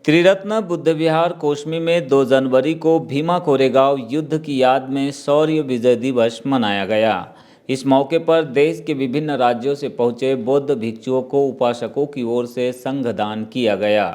त्रिरत्न बुद्ध विहार कोसमी में 2 जनवरी को भीमा कोरेगांव युद्ध की याद में शौर्य विजय दिवस मनाया गया। इस मौके पर देश के विभिन्न राज्यों से पहुंचे बौद्ध भिक्षुओं को उपासकों की ओर से संघदान किया गया।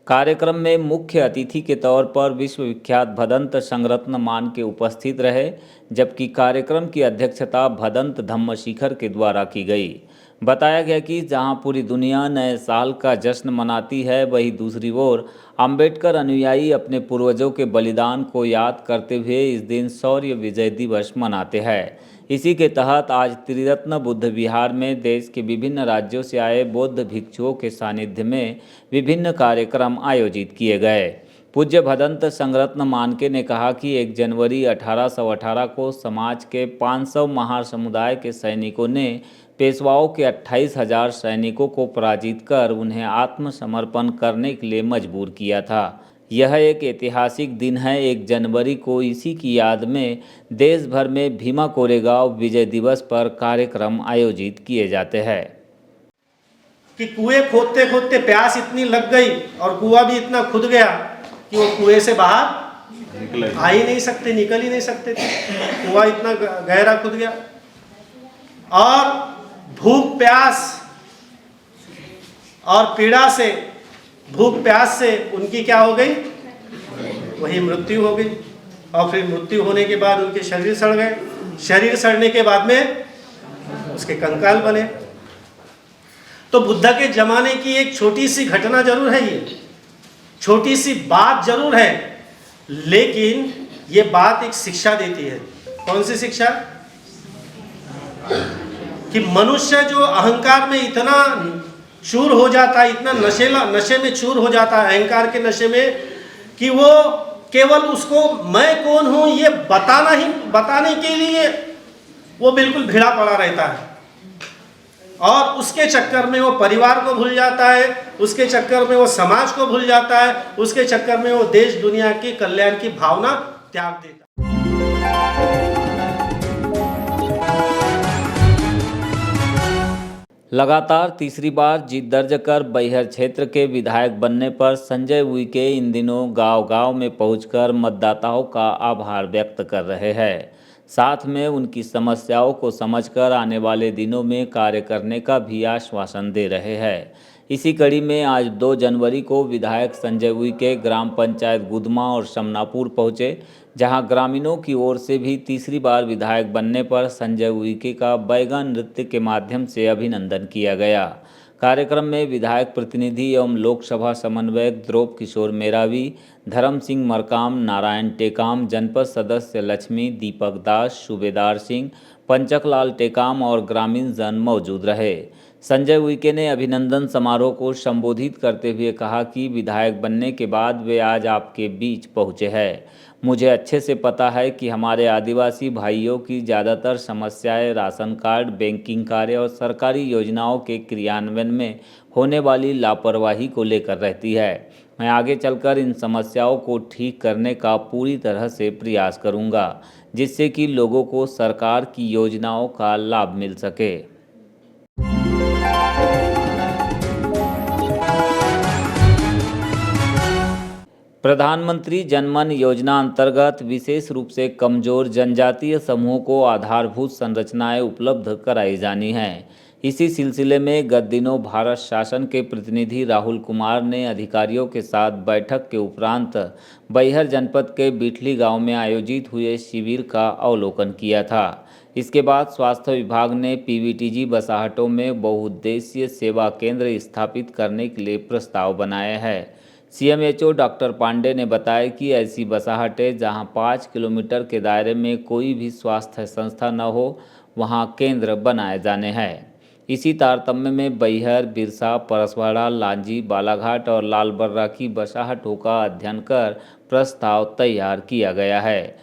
कार्यक्रम में मुख्य अतिथि के तौर पर विश्वविख्यात भदंत संरत्न मान के उपस्थित रहे, जबकि कार्यक्रम की अध्यक्षता भदंत धम्मशिखर के द्वारा की गई। बताया गया कि जहां पूरी दुनिया नए साल का जश्न मनाती है, वहीं दूसरी ओर अंबेडकर अनुयायी अपने पूर्वजों के बलिदान को याद करते हुए इस दिन शौर्य विजय दिवस मनाते हैं। इसी के तहत आज त्रिरत्न बुद्ध विहार में देश के विभिन्न राज्यों से आए बौद्ध भिक्षुओं के सानिध्य में विभिन्न कार्यक्रम आयोजित किए गए। पूज्य भदंत संरत्न मानके ने कहा कि 1 जनवरी 1818 को समाज के 500 महार समुदाय के सैनिकों ने पेशवाओं के 28,000 सैनिकों को पराजित कर उन्हें आत्मसमर्पण करने के लिए मजबूर किया था। यह एक ऐतिहासिक दिन है। 1 जनवरी को इसी की याद में देश भर में भीमा कोरेगांव विजय दिवस पर कार्यक्रम आयोजित किए जाते हैं। कि कुएं खोदते खोदते प्यास इतनी लग गई और कुआं भी इतना खुद गया कि वो कुएं से बाहर आ ही नहीं सकते, निकल ही नहीं सकते थे। कुआं इतना गहरा खुद गया और भूख प्यास और पीड़ा से, भूख प्यास से उनकी क्या हो गई, वही मृत्यु हो गई। और फिर मृत्यु होने के बाद उनके शरीर सड़ गए। शरीर सड़ने के बाद में उसके कंकाल बने। तो बुद्ध के जमाने की एक छोटी सी घटना जरूर है, ये छोटी सी बात जरूर है, लेकिन ये बात एक शिक्षा देती है। कौन सी शिक्षा? कि मनुष्य जो अहंकार में इतना चूर हो जाता है, इतना नशे में चूर हो जाता है, अहंकार के नशे में, कि वो केवल उसको मैं कौन हूं ये बताने के लिए वो बिल्कुल भिड़ा पड़ा रहता है। और उसके चक्कर में वो परिवार को भूल जाता है, उसके चक्कर में वो समाज को भूल जाता है, उसके चक्कर में वो देश दुनिया के कल्याण की भावना त्याग देता है। लगातार तीसरी बार जीत दर्ज कर बैहर क्षेत्र के विधायक बनने पर संजय उइके इन दिनों गांव-गांव में पहुंचकर मतदाताओं का आभार व्यक्त कर रहे हैं। साथ में उनकी समस्याओं को समझकर आने वाले दिनों में कार्य करने का भी आश्वासन दे रहे हैं। इसी कड़ी में आज 2 जनवरी को विधायक संजय उइके ग्राम पंचायत गुदमा और समनापुर पहुंचे, जहां ग्रामीणों की ओर से भी तीसरी बार विधायक बनने पर संजय उइके का बैगन नृत्य के माध्यम से अभिनंदन किया गया। कार्यक्रम में विधायक प्रतिनिधि एवं लोकसभा समन्वयक द्रोप किशोर मेरावी, धर्म सिंह मरकाम, नारायण टेकाम, जनपद सदस्य लक्ष्मी, दीपक दास, सूबेदार सिंह, पंचकलाल टेकाम और ग्रामीण जन मौजूद रहे। संजय उइके ने अभिनंदन समारोह को संबोधित करते हुए कहा कि विधायक बनने के बाद वे आज आपके बीच पहुंचे हैं। मुझे अच्छे से पता है कि हमारे आदिवासी भाइयों की ज़्यादातर समस्याएं राशन कार्ड, बैंकिंग कार्य और सरकारी योजनाओं के क्रियान्वयन में होने वाली लापरवाही को लेकर रहती है। मैं आगे चलकर इन समस्याओं को ठीक करने का पूरी तरह से प्रयास करूंगा, जिससे कि लोगों को सरकार की योजनाओं का लाभ मिल सके। प्रधानमंत्री जनमन योजना अंतर्गत विशेष रूप से कमजोर जनजातीय समूहों को आधारभूत संरचनाएं उपलब्ध कराई जानी हैं। इसी सिलसिले में गत दिनों भारत शासन के प्रतिनिधि राहुल कुमार ने अधिकारियों के साथ बैठक के उपरांत बैहर जनपद के बिठली गांव में आयोजित हुए शिविर का अवलोकन किया था। इसके बाद स्वास्थ्य विभाग ने पीवीटीजी बसाहटों में बहुउद्देशीय सेवा केंद्र स्थापित करने के लिए प्रस्ताव बनाया है। सीएमएचओ डॉक्टर पांडे ने बताया कि ऐसी बसाहटें जहां 5 किलोमीटर के दायरे में कोई भी स्वास्थ्य संस्था न हो, वहां केंद्र बनाए जाने हैं। इसी तारतम्य में बैहर, बिरसा, परसवाड़ा, लांजी, बालाघाट और लालबर्रा की बसाहटों का अध्ययन कर प्रस्ताव तैयार किया गया है।